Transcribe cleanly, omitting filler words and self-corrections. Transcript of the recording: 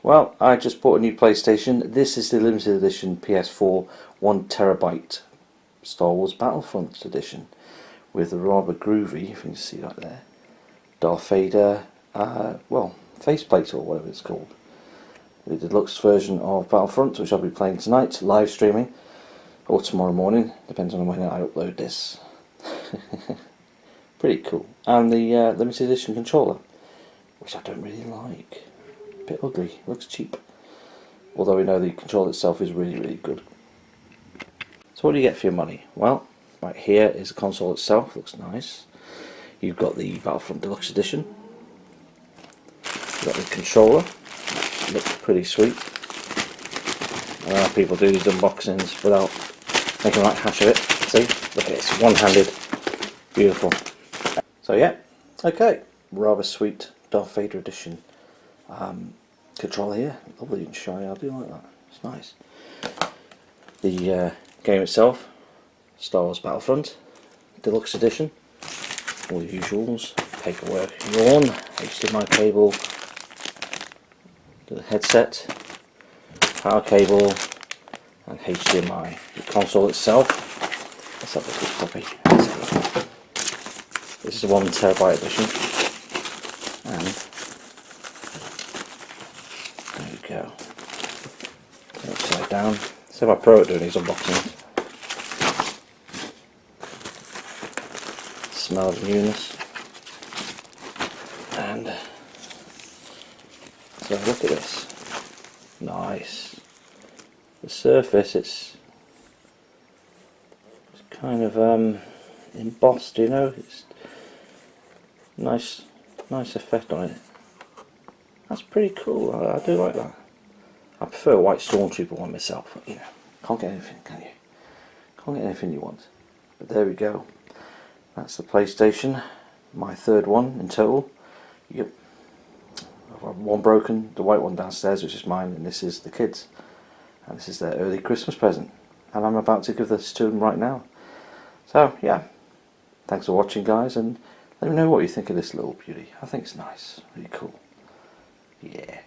Well, I just bought a new PlayStation. This is the limited edition PS4 1TB Star Wars Battlefront edition with the rather groovy, if you can see that there, Darth Vader, faceplate or whatever it's called. The deluxe version of Battlefront, which I'll be playing tonight, live streaming, or tomorrow morning, depends on when I upload this. Pretty cool. And the limited edition controller, which I don't really like. A bit ugly, looks cheap. Although we know the controller itself is really, really good. So what do you get for your money? Well, right here is the console itself, looks nice. You've got the Battlefront Deluxe Edition. You've got the controller, which looks pretty sweet. I don't know how people do these unboxings without making a right hash of it. See, look at this, one-handed, beautiful. So yeah, okay, rather sweet Darth Vader edition controller here, lovely and shiny. I do like that, it's nice. The game itself, Star Wars Battlefront Deluxe Edition, all the usuals, paperwork, yawn, HDMI cable, the headset, power cable, and HDMI. The console itself, let's have a look at this puppy. This is the 1TB edition, and there we go. Upside down. So my pro at doing these unboxings. Smell of newness. And so look at this. Nice. The surface, it's kind of embossed, you know. It's nice effect on it. That's pretty cool. I do like that. I prefer a white Stormtrooper one myself, but you know, can't get anything, can you? Can't get anything you want. But there we go. That's the PlayStation, my third one in total. Yep. I've got one broken, the white one downstairs, which is mine, and this is the kids. And this is their early Christmas present. And I'm about to give this to them right now. So, yeah. Thanks for watching, guys, and let me know what you think of this little beauty. I think it's nice. Really cool. Yeah.